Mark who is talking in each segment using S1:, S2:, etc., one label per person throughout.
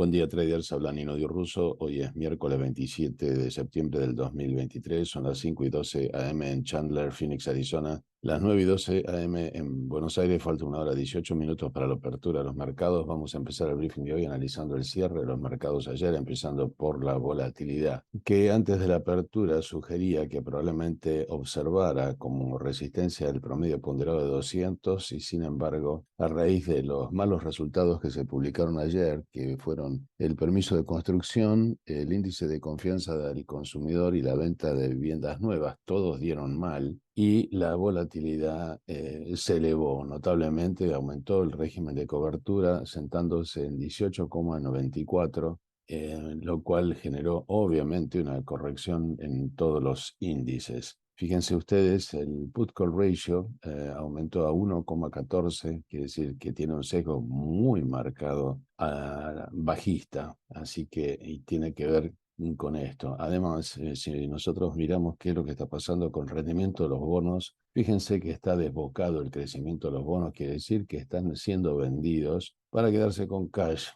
S1: Buen día, traders. Habla Nino Di Russo. Hoy es miércoles 27 de septiembre del 2023. Son las 5:12 a.m. en Chandler, Phoenix, Arizona. Las 9:12 a.m. en Buenos Aires. Falta 1 hora 18 minutos para la apertura de los mercados. Vamos a empezar el briefing de hoy analizando el cierre de los mercados ayer, empezando por la volatilidad, que antes de la apertura sugería que probablemente observara como resistencia el promedio ponderado de 200 y sin embargo, a raíz de los malos resultados que se publicaron ayer, que fueron el permiso de construcción, el índice de confianza del consumidor y la venta de viviendas nuevas, todos dieron mal y la volatilidad se elevó notablemente, aumentó el régimen de cobertura sentándose en 18,94, lo cual generó obviamente una corrección en todos los índices. Fíjense ustedes, el put-call ratio aumentó a 1,14, quiere decir que tiene un sesgo muy marcado bajista, así que y tiene que ver con esto. Además, si nosotros miramos qué es lo que está pasando con el rendimiento de los bonos, fíjense que está desbocado el crecimiento de los bonos, quiere decir que están siendo vendidos para quedarse con cash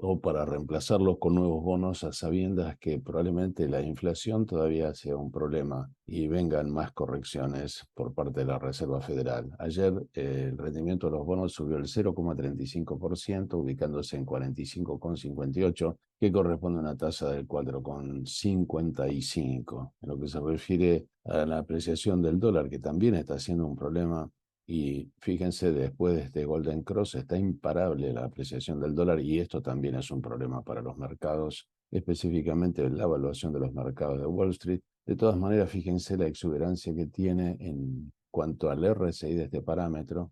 S1: o para reemplazarlos con nuevos bonos a sabiendas que probablemente la inflación todavía sea un problema y vengan más correcciones por parte de la Reserva Federal. Ayer el rendimiento de los bonos subió el 0,35%, ubicándose en 45,58, que corresponde a una tasa del 4,55. En lo que se refiere a la apreciación del dólar, que también está siendo un problema. Y fíjense, después de este Golden Cross está imparable la apreciación del dólar y esto también es un problema para los mercados, específicamente la evaluación de los mercados de Wall Street. De todas maneras, fíjense la exuberancia que tiene en cuanto al RSI de este parámetro,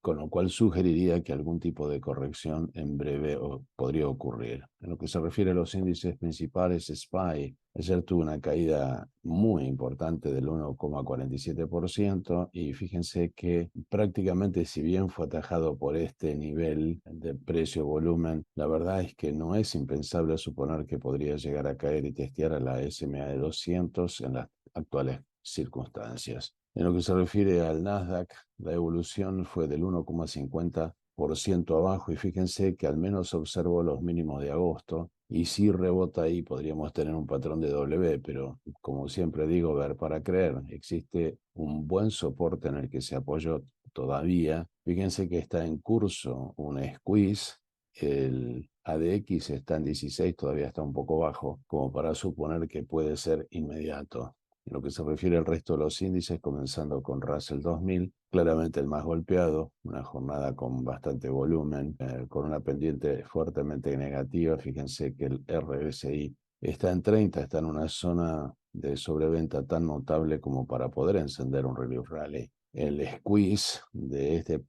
S1: con lo cual sugeriría que algún tipo de corrección en breve podría ocurrir. En lo que se refiere a los índices principales, SPY ayer tuvo una caída muy importante del 1,47% y fíjense que prácticamente, si bien fue atajado por este nivel de precio-volumen, la verdad es que no es impensable suponer que podría llegar a caer y testear a la SMA de 200 en las actuales circunstancias. En lo que se refiere al Nasdaq, la evolución fue del 1,50% abajo y fíjense que al menos observó los mínimos de agosto y si rebota ahí podríamos tener un patrón de W, pero como siempre digo, ver para creer, existe un buen soporte en el que se apoyó todavía. Fíjense que está en curso un squeeze, el ADX está en 16, todavía está un poco bajo, como para suponer que puede ser inmediato. En lo que se refiere al resto de los índices, comenzando con Russell 2000, claramente el más golpeado, una jornada con bastante volumen, con una pendiente fuertemente negativa. Fíjense que el RSI está en 30, está en una zona de sobreventa tan notable como para poder encender un relief rally. El squeeze de este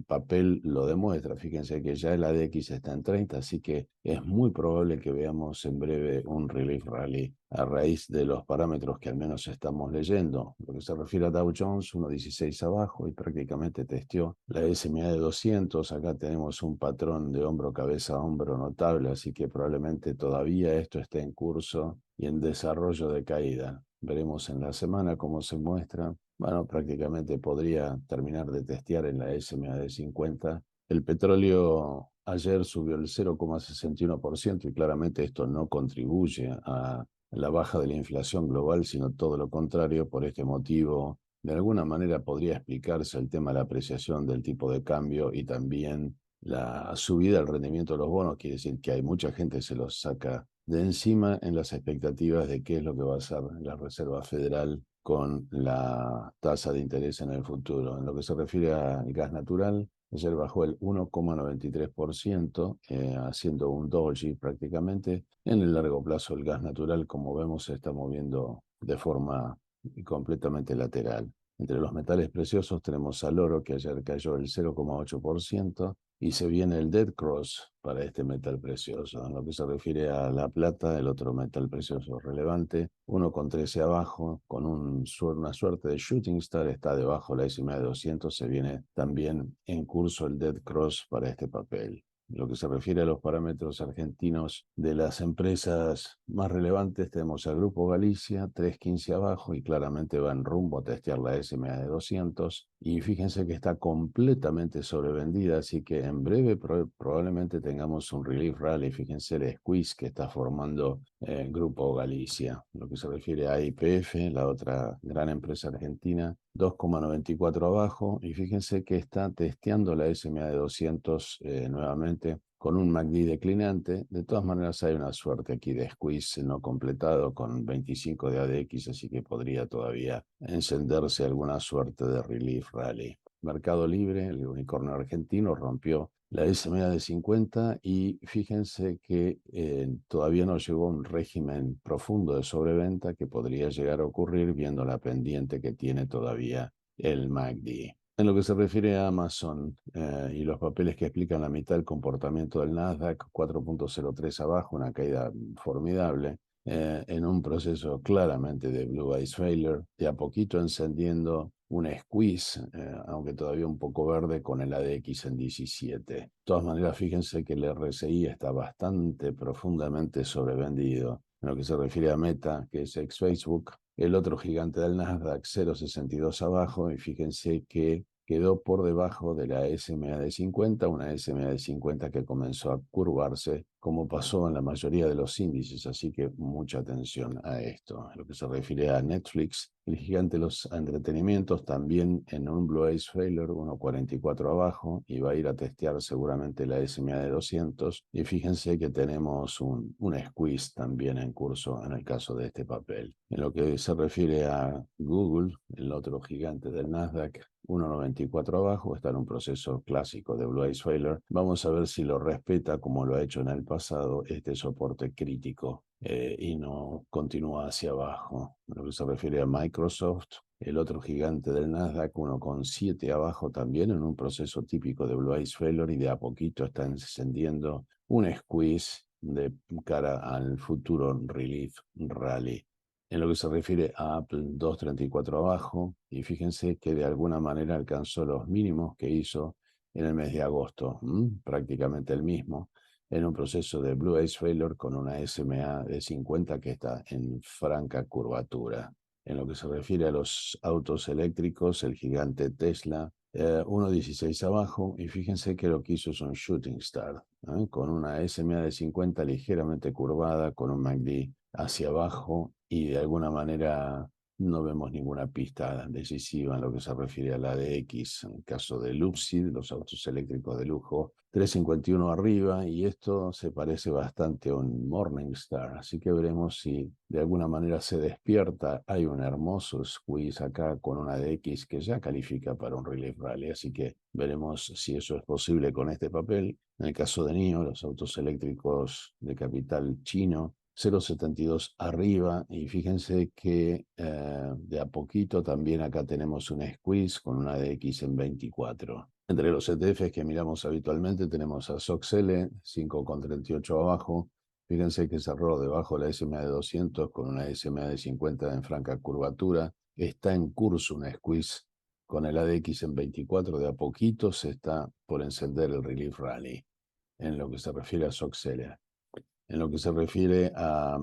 S1: papel lo demuestra. Fíjense que ya el ADX está en 30, así que es muy probable que veamos en breve un relief rally a raíz de los parámetros que al menos estamos leyendo. Lo que se refiere a Dow Jones, 1,16 abajo y prácticamente testeó la SMA de 200. Acá tenemos un patrón de hombro, cabeza, hombro notable, así que probablemente todavía esto esté en curso y en desarrollo de caída. Veremos en la semana cómo se muestra. Bueno, prácticamente podría terminar de testear en la SMA de 50. El petróleo ayer subió el 0,61% y claramente esto no contribuye a la baja de la inflación global, sino todo lo contrario. Por este motivo, de alguna manera podría explicarse el tema de la apreciación del tipo de cambio y también la subida del rendimiento de los bonos. Quiere decir que hay mucha gente que se los saca de encima en las expectativas de qué es lo que va a hacer la Reserva Federal con la tasa de interés en el futuro. En lo que se refiere al gas natural, ayer bajó el 1,93%, haciendo un doji prácticamente. En el largo plazo el gas natural, como vemos, se está moviendo de forma completamente lateral. Entre los metales preciosos tenemos al oro, que ayer cayó el 0,8%, y se viene el Dead Cross para este metal precioso. En lo que se refiere a la plata, el otro metal precioso relevante, 1,13 abajo, con una suerte de shooting star, está debajo la SMA de 200, se viene también en curso el Dead Cross para este papel. Lo que se refiere a los parámetros argentinos de las empresas más relevantes, tenemos al Grupo Galicia, 3.15 abajo, y claramente va en rumbo a testear la SMA de 200. Y fíjense que está completamente sobrevendida, así que en breve probablemente tengamos un relief rally. Fíjense el squeeze que está formando el Grupo Galicia. Lo que se refiere a YPF, la otra gran empresa argentina, 2,94 abajo, y fíjense que está testeando la SMA de 200 nuevamente con un MACD declinante. De todas maneras hay una suerte aquí de squeeze no completado con 25 de ADX, así que podría todavía encenderse alguna suerte de relief rally. Mercado Libre, el unicornio argentino, rompió la SMA de 50 y fíjense que todavía no llegó a un régimen profundo de sobreventa que podría llegar a ocurrir viendo la pendiente que tiene todavía el MACD. En lo que se refiere a Amazon y los papeles que explican la mitad del comportamiento del Nasdaq, 4,03 abajo, una caída formidable, en un proceso claramente de Blue Ice Failure, de a poquito encendiendo un squeeze, aunque todavía un poco verde, con el ADX en 17. De todas maneras, fíjense que el RSI está bastante profundamente sobrevendido. En lo que se refiere a Meta, que es ex Facebook, el otro gigante del Nasdaq, 0,62 abajo, y fíjense que quedó por debajo de la SMA de 50, una SMA de 50 que comenzó a curvarse, como pasó en la mayoría de los índices, así que mucha atención a esto. En lo que se refiere a Netflix, el gigante de los entretenimientos, también en un Blue Ice Failure, 1,44 abajo, y va a ir a testear seguramente la SMA de 200, y fíjense que tenemos un squeeze también en curso en el caso de este papel. En lo que se refiere a Google, el otro gigante del Nasdaq, 1,94 abajo, está en un proceso clásico de Blue Ice Failure. Vamos a ver si lo respeta como lo ha hecho en el pasado este soporte crítico y no continúa hacia abajo. En lo que se refiere a Microsoft, el otro gigante del Nasdaq, 1,7 abajo también en un proceso típico de Blue Ice Failure y de a poquito está encendiendo un squeeze de cara al futuro relief rally. En lo que se refiere a Apple, 2,34 abajo, y fíjense que de alguna manera alcanzó los mínimos que hizo en el mes de agosto, prácticamente el mismo, en un proceso de Blue Ice Failure con una SMA de 50 que está en franca curvatura. En lo que se refiere a los autos eléctricos, el gigante Tesla, 1,16 abajo, y fíjense que lo que hizo es un shooting star, con una SMA de 50 ligeramente curvada, con un MACD hacia abajo, y de alguna manera no vemos ninguna pista decisiva en lo que se refiere a la ADX. En el caso de Lucid, los autos eléctricos de lujo, 3,51 arriba, y esto se parece bastante a un Morningstar, así que veremos si de alguna manera se despierta. Hay un hermoso squeeze acá con una ADX que ya califica para un relief rally, así que veremos si eso es posible con este papel. En el caso de NIO, los autos eléctricos de capital chino, 0,72 arriba, y fíjense que de a poquito también acá tenemos un squeeze con una DX en 24. Entre los ETFs que miramos habitualmente tenemos a SOXL, 5,38 abajo. Fíjense que cerró debajo de la SMA de 200 con una SMA de 50 en franca curvatura. Está en curso un squeeze con el ADX en 24. De a poquito se está por encender el relief rally en lo que se refiere a SOXL. En lo que se refiere a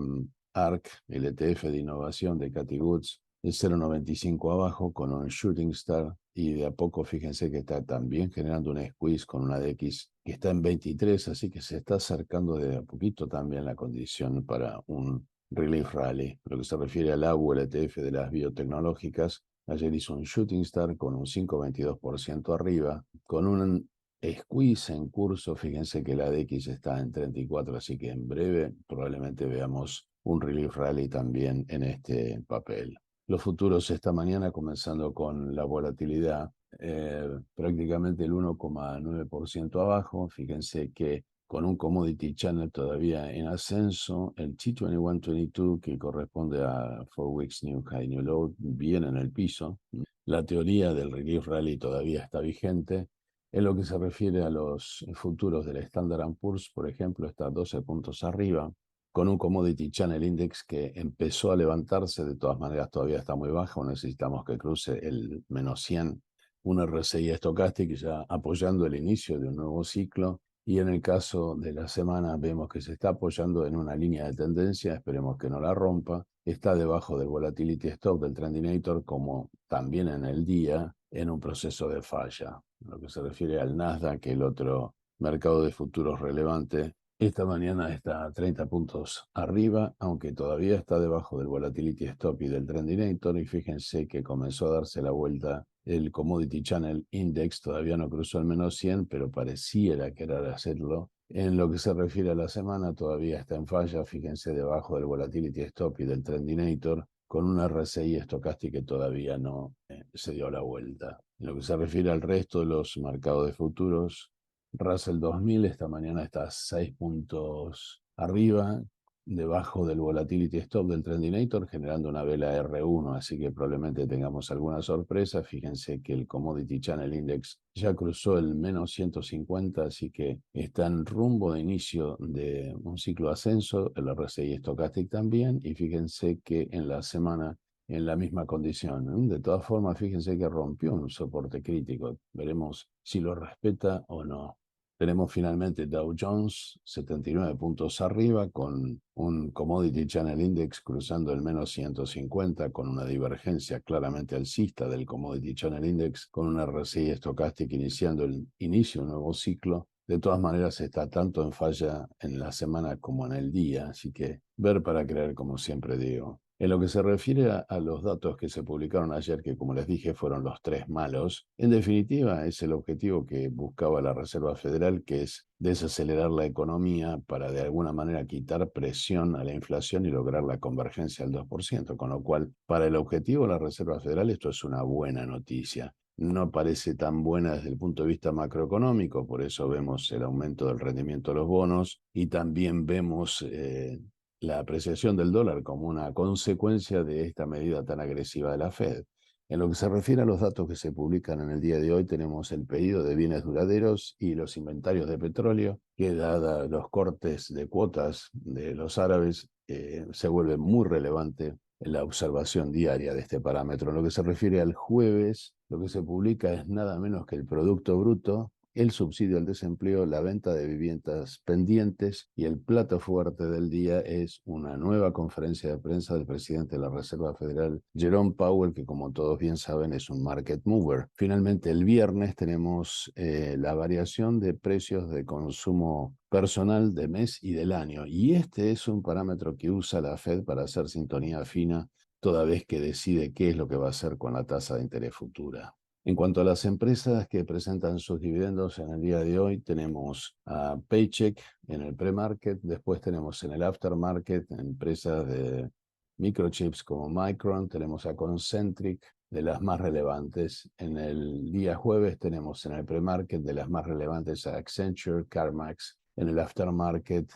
S1: ARC, el ETF de innovación de Cathie Woods, es 0,95 abajo con un shooting star, y de a poco fíjense que está también generando un squeeze con una DX que está en 23, así que se está acercando de a poquito también la condición para un relief rally. Lo que se refiere al ABU, el ETF de las biotecnológicas, ayer hizo un shooting star con un 5,22% arriba, con un squeeze en curso. Fíjense que la DX está en 34, así que en breve probablemente veamos un relief rally también en este papel. Los futuros esta mañana comenzando con la volatilidad prácticamente el 1,9% abajo. Fíjense que con un commodity channel todavía en ascenso, el T2122 que corresponde a 4 Weeks New High New Low viene en el piso. La teoría del relief rally todavía está vigente. En lo que se refiere a los futuros del Standard & Poor's, por ejemplo, está 12 puntos arriba, con un Commodity Channel Index que empezó a levantarse. De todas maneras todavía está muy bajo, necesitamos que cruce el -100, un RSI Stochastic ya apoyando el inicio de un nuevo ciclo, Y en el caso de la semana vemos que se está apoyando en una línea de tendencia, esperemos que no la rompa. Está debajo del volatility stop del Trendinator, como también en el día, en un proceso de falla. En lo que se refiere al Nasdaq, el otro mercado de futuros relevante, esta mañana está a 30 puntos arriba, aunque todavía está debajo del volatility stop y del Trendinator. Y fíjense que comenzó a darse la vuelta el Commodity Channel Index, todavía no cruzó el -100, pero pareciera querer hacerlo. En lo que se refiere a la semana, todavía está en falla, fíjense, debajo del Volatility Stop y del Trendinator, con una RSI Stochastic que todavía no se dio la vuelta. En lo que se refiere al resto de los mercados de futuros, Russell 2000 esta mañana está a 6 puntos arriba, debajo del volatility stop del Trendinator, generando una vela R1, así que probablemente tengamos alguna sorpresa. Fíjense que el Commodity Channel Index ya cruzó el -150, así que está en rumbo de inicio de un ciclo de ascenso, el RSI Stochastic también, y fíjense que en la semana en la misma condición. De todas formas, fíjense que rompió un soporte crítico. Veremos si lo respeta o no. Tenemos finalmente Dow Jones 79 puntos arriba, con un Commodity Channel Index cruzando el -150, con una divergencia claramente alcista del Commodity Channel Index, con una RSI Stochastic iniciando el inicio de un nuevo ciclo. De todas maneras, está tanto en falla en la semana como en el día, así que ver para creer, como siempre digo. En lo que se refiere a los datos que se publicaron ayer, que como les dije fueron los tres malos, en definitiva es el objetivo que buscaba la Reserva Federal, que es desacelerar la economía para de alguna manera quitar presión a la inflación y lograr la convergencia al 2%, con lo cual para el objetivo de la Reserva Federal esto es una buena noticia. No parece tan buena desde el punto de vista macroeconómico, por eso vemos el aumento del rendimiento de los bonos y también vemos la apreciación del dólar como una consecuencia de esta medida tan agresiva de la Fed. En lo que se refiere a los datos que se publican en el día de hoy, tenemos el pedido de bienes duraderos y los inventarios de petróleo, que dada los cortes de cuotas de los árabes, se vuelve muy relevante la observación diaria de este parámetro. En lo que se refiere al jueves, lo que se publica es nada menos que el Producto Bruto, el subsidio al desempleo, la venta de viviendas pendientes, y el plato fuerte del día es una nueva conferencia de prensa del presidente de la Reserva Federal, Jerome Powell, que como todos bien saben es un market mover. Finalmente, el viernes tenemos la variación de precios de consumo personal de mes y del año, y este es un parámetro que usa la Fed para hacer sintonía fina toda vez que decide qué es lo que va a hacer con la tasa de interés futura. En cuanto a las empresas que presentan sus dividendos en el día de hoy, tenemos a Paycheck en el pre-market, después tenemos en el aftermarket empresas de microchips como Micron, tenemos a Concentric, de las más relevantes. En el día jueves tenemos en el pre-market de las más relevantes a Accenture, CarMax, en el aftermarket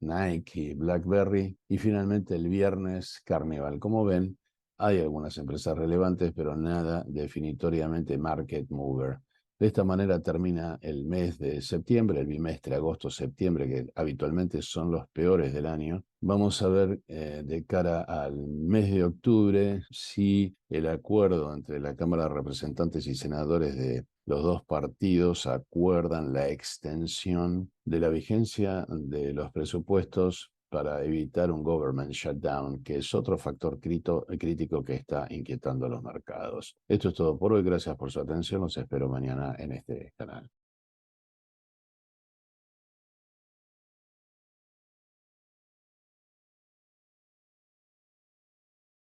S1: Nike y BlackBerry, y finalmente el viernes Carnival. Como ven, hay algunas empresas relevantes, pero nada definitoriamente market mover. De esta manera termina el mes de septiembre, el bimestre agosto-septiembre, que habitualmente son los peores del año. Vamos a ver de cara al mes de octubre si el acuerdo entre la Cámara de Representantes y Senadores de los dos partidos acuerdan la extensión de la vigencia de los presupuestos para evitar un government shutdown, que es otro factor crítico que está inquietando a los mercados. Esto es todo por hoy. Gracias por su atención. Los espero mañana en este canal.